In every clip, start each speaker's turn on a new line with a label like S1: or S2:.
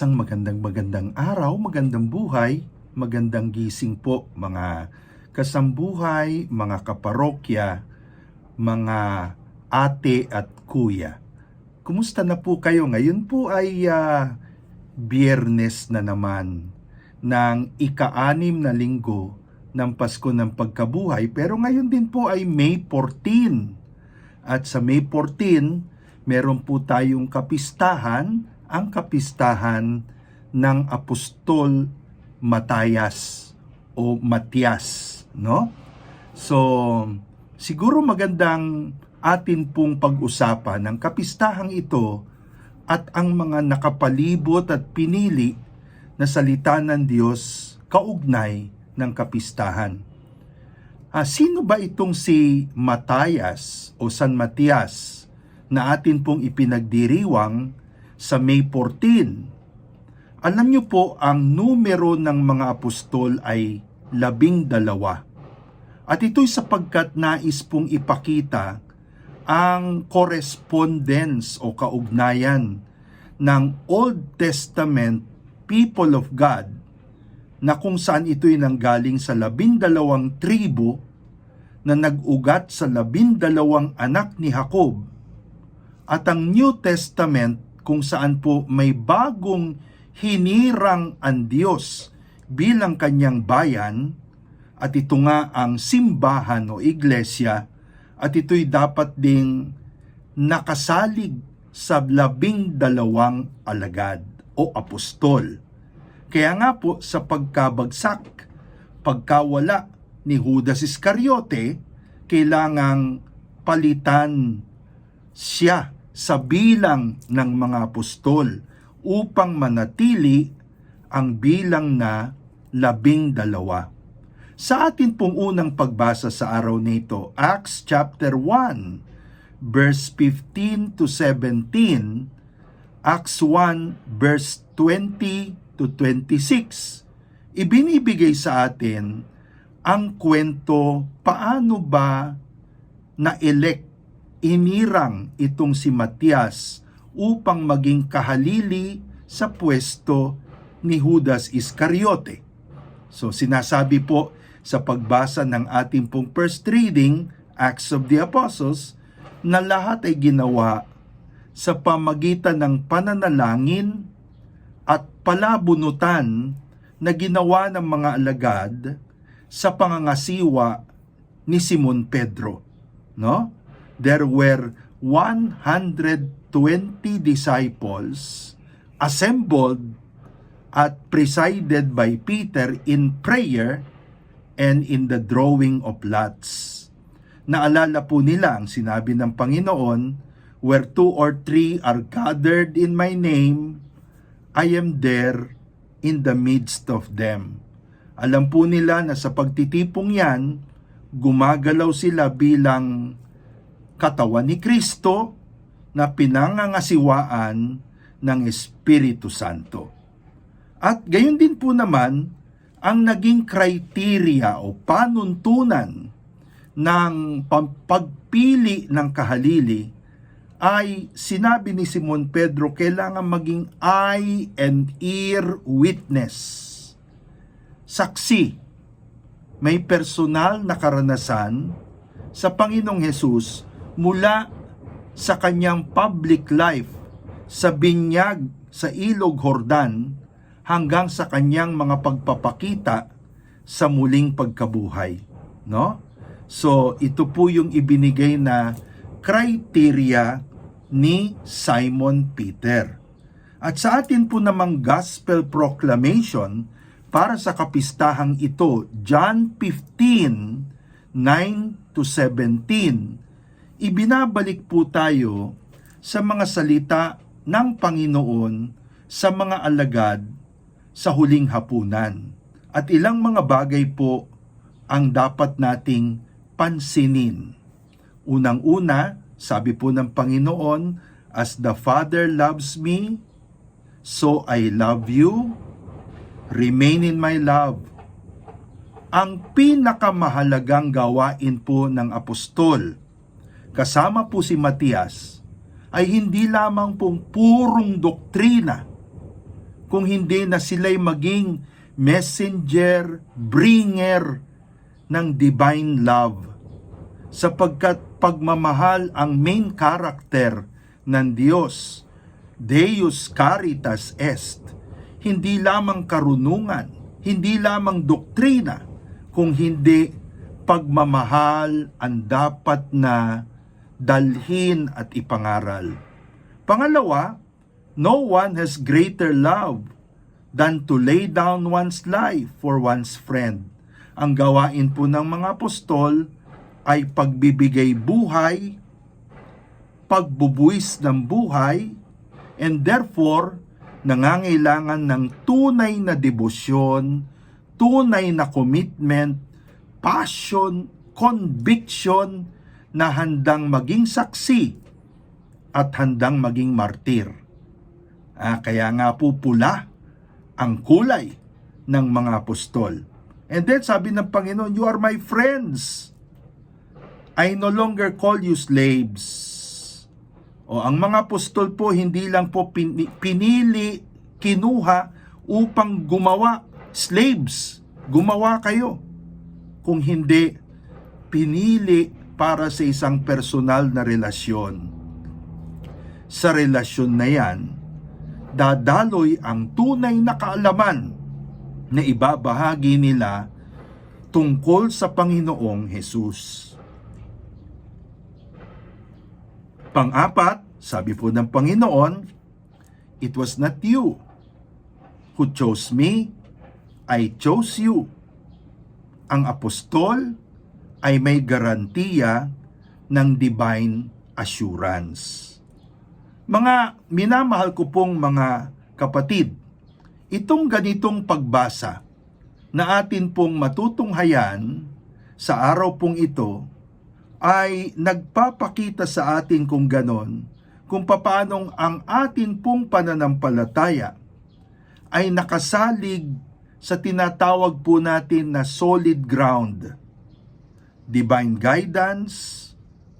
S1: Isang magandang araw, magandang buhay, magandang gising po mga kasambuhay, mga kaparokya, mga ate at kuya. Kumusta na po kayo? Ngayon po ay Biyernes na naman ng ika-6 na linggo ng Pasko ng Pagkabuhay. Pero ngayon din po ay May 14. At sa May 14, meron po tayong kapistahan, ang kapistahan ng Apostol Matayas o Matias, no? So, siguro magandang atin pong pag-usapan ang kapistahang ito at ang mga nakapalibot at pinili na salita ng Diyos kaugnay ng kapistahan. Sino ba itong si Matayas o San Matias na atin pong ipinagdiriwang sa May 14? Alam niyo po, ang numero ng mga apostol ay 12. At ito'y sapagkat nais pong ipakita ang correspondence o kaugnayan ng Old Testament people of God na kung saan ito'y nanggaling sa 12 tribo na nag-ugat sa 12 anak ni Jacob, at ang New Testament kung saan po may bagong hinirang ang Diyos bilang kanyang bayan, at ito nga ang simbahan o iglesia, at ito'y dapat ding nakasalig sa 12 alagad o apostol. Kaya nga po sa pagkabagsak, pagkawala ni Judas Iscariote, kailangang palitan siya sa bilang ng mga apostol upang manatili ang bilang na 12. Sa atin pong unang pagbasa sa araw nito, Acts chapter 1, verse 15 to 17, Acts 1, verse 20 to 26, ibinibigay sa atin ang kwento paano ba na-elect, inirang itong si Matias upang maging kahalili sa pwesto ni Judas Iscariote. So sinasabi po sa pagbasa ng ating pong first reading, Acts of the Apostles, na lahat ay ginawa sa pamagitan ng pananalangin at palabunutan na ginawa ng mga alagad sa pangangasiwa ni Simon Pedro, no? There were 120 disciples assembled at presided by Peter in prayer and in the drawing of lots. Naalala po nila ang sinabi ng Panginoon, where 2 or 3 are gathered in my name, I am there in the midst of them. Alam po nila na sa pagtitipong yan, gumagalaw sila bilang katawan ni Kristo na pinangangasiwaan ng Espiritu Santo. At gayon din po naman ang naging criteria o panuntunan ng pagpili ng kahalili ay sinabi ni Simon Pedro, kailangan maging eye and ear witness. Saksi, may personal na karanasan sa Panginoong Hesus mula sa kanyang public life sa binyag sa Ilog Jordan hanggang sa kanyang mga pagpapakita sa muling pagkabuhay, no? So ito po yung ibinigay na criteria ni Simon Peter. At sa atin po namang gospel proclamation para sa kapistahang ito, John 15, 9 to 17, ibinabalik po tayo sa mga salita ng Panginoon sa mga alagad sa huling hapunan. At ilang mga bagay po ang dapat nating pansinin. Unang-una, sabi po ng Panginoon, as the Father loves me, so I love you. Remain in my love. Ang pinakamahalagang gawain po ng apostol, kasama po si Matias, ay hindi lamang pong purong doktrina, kung hindi na sila'y maging messenger, bringer ng divine love. Sapagkat pagmamahal ang main character ng Diyos, Deus Caritas Est, hindi lamang karunungan, hindi lamang doktrina, kung hindi pagmamahal ang dapat na dalhin at ipangaral. Pangalawa, no one has greater love than to lay down one's life for one's friend. Ang gawain po ng mga apostol ay pagbibigay buhay, pagbubuwis ng buhay, and therefore, nangangailangan ng tunay na debosyon, tunay na commitment, passion, conviction, na handang maging saksi at handang maging martir. Kaya nga po pula ang kulay ng mga apostol. And then sabi ng Panginoon, you are my friends. I no longer call you slaves. Ang mga apostol po hindi lang po pinili, kinuha upang gumawa, slaves, gumawa kayo. Kung hindi, pinili para sa isang personal na relasyon. Sa relasyon na yan, dadaloy ang tunay na kaalaman na ibabahagi nila tungkol sa Panginoong Hesus. Pang-apat, sabi po ng Panginoon, it was not you who chose me, I chose you. Ang apostol ay may garantiya ng divine assurance. Mga minamahal ko pong mga kapatid, itong ganitong pagbasa na atin pong matutunghayan sa araw pong ito ay nagpapakita sa atin kung ganon, kung paanong ang atin pong pananampalataya ay nakasalig sa tinatawag po natin na solid ground. Divine guidance,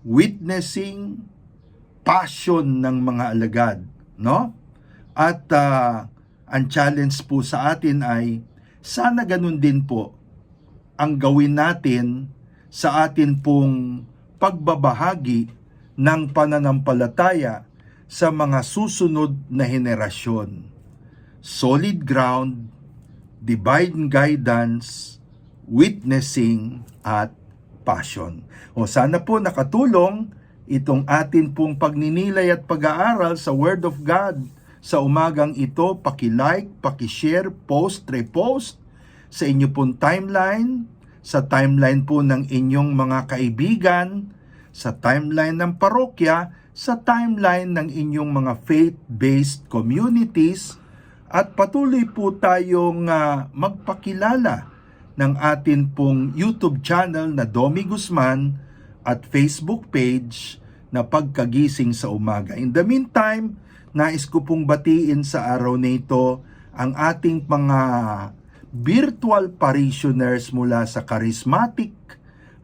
S1: witnessing, passion ng mga alagad, no? At ang challenge po sa atin ay sana ganun din po ang gawin natin sa atin pong pagbabahagi ng pananampalataya sa mga susunod na henerasyon. Solid ground, divine guidance, witnessing, at passion. Sana po nakatulong itong atin pong pagninilay at pag-aaral sa Word of God sa umagang ito. Paki-like, paki-share, post, repost sa inyo pong timeline, sa timeline po ng inyong mga kaibigan, sa timeline ng parokya, sa timeline ng inyong mga faith-based communities, at patuloy po tayong magpakilala ng atin pong YouTube channel na Domi Guzman at Facebook page na Pagkagising sa Umaga. In the meantime, nais ko pong batiin sa araw na ito ang ating mga virtual parishioners mula sa charismatic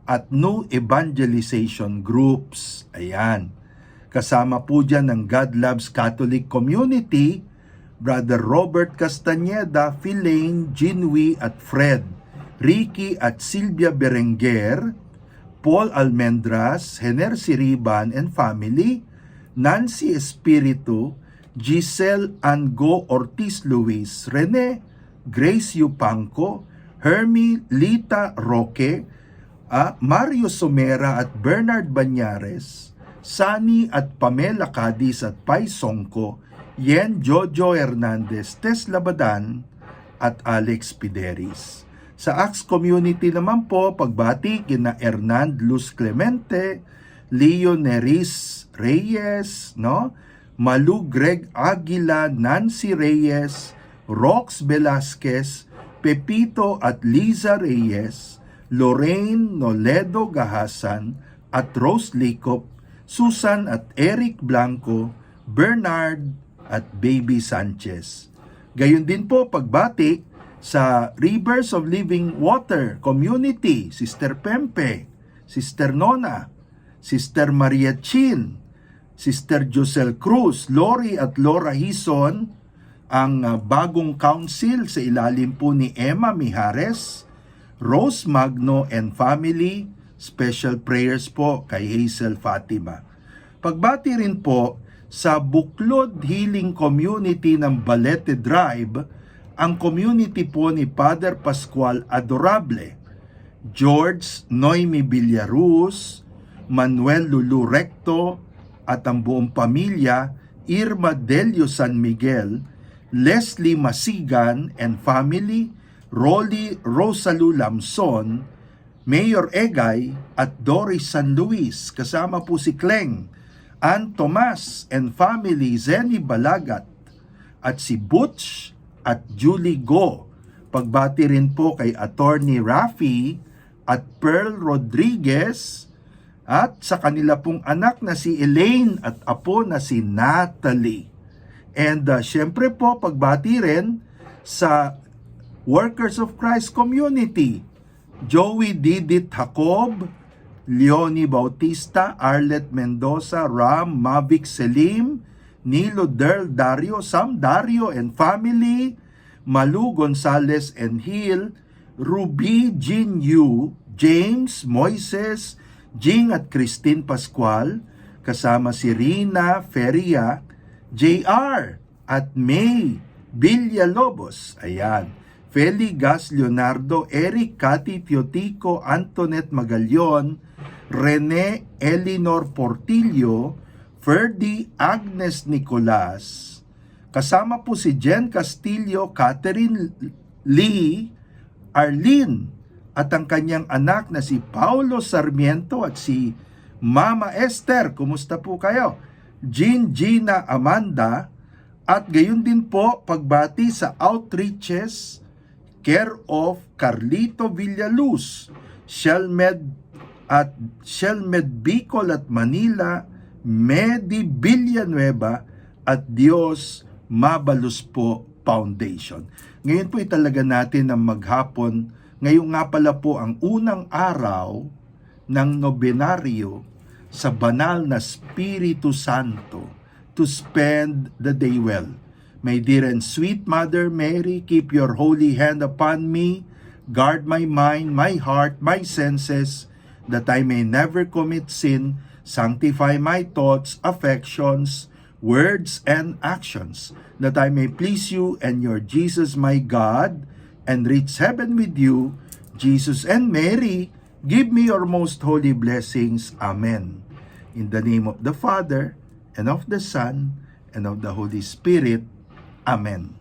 S1: at new evangelization groups. Ayan. Kasama po dyan ng God Loves Catholic Community, Brother Robert Castañeda, Philaine, Jinwi at Fred, Ricky at Silvia Berenguer, Paul Almendras, Hener Siriban and family, Nancy Espiritu, Giselle Ango Ortiz Luis, Rene, Grace Yupanco, Hermie Lita Roque, Mario Somera at Bernard Banyares, Sani at Pamela Cadiz at Pai Songko, Yen Jojo Hernandez, Tess Labadan at Alex Pideris. Sa Acts Community naman po, pagbati kina Hernand Luz Clemente, Leo Neris Reyes, no? Malu Greg Aguila, Nancy Reyes, Rox Velasquez, Pepito at Liza Reyes, Lorraine Noledo Gahasan at Rose Licop, Susan at Eric Blanco, Bernard at Baby Sanchez. Gayon din po pagbati sa Rivers of Living Water Community, Sister Pempe, Sister Nona, Sister Maria Chin, Sister Josel Cruz, Lori at Laura Hison, ang bagong council sa ilalim po ni Emma Mijares, Rose Magno and family. Special prayers po kay Hazel Fatima. Pagbati rin po sa Buklod Healing Community ng Balete Drive, ang community po ni Father Pascual Adorable, George Noemi Villaruz, Manuel Lulu Recto, at ang buong pamilya, Irma Delio San Miguel, Leslie Masigan and family, Rolly Rosalu Lamson, Mayor Egay at Doris San Luis, kasama po si Kleng, Ann Tomas and family, Zenny Balagat, at si Butch at Julie Go. Pagbati rin po kay Attorney Rafi at Pearl Rodriguez, at sa kanila pong anak na si Elaine at apo na si Natalie. And syempre po, pagbati rin sa Workers of Christ Community, Joey Didit Jacob, Leonie Bautista, Arlet Mendoza, Ram, Mavic Selim, Nilo Derl Dario, Sam Dario and family, Malu Gonzalez and Hill, Ruby Jin Yu, James, Moises, Jing at Christine Pascual, kasama si Rina Feria, JR at May Villalobos. Ayan. Feli Gas Leonardo, Eric Cathy Teotico, Antoinette Magallon, Rene Elinor Portillo, Ferdy Agnes Nicolas, kasama po si Jen Castillo, Catherine Lee, Arlene, at ang kanyang anak na si Paulo Sarmiento at si Mama Esther. Kumusta po kayo? Gina Amanda, at gayon din po pagbati sa outreaches care of Carlito Villaluz, Shelmed Bicol at Manila, Medi Villanueva at Dios Mabalus po Foundation. Ngayon po italaga natin ang maghapon. Ngayon nga pala po ang unang araw ng nobenaryo sa banal na Espiritu Santo to spend the day well. My dear and sweet Mother Mary, keep your holy hand upon me, guard my mind, my heart, my senses, that I may never commit sin, sanctify my thoughts, affections, words, and actions, that I may please you and your Jesus my God, and reach heaven with you. Jesus and Mary, give me your most holy blessings. Amen. In the name of the Father, and of the Son, and of the Holy Spirit. Amen.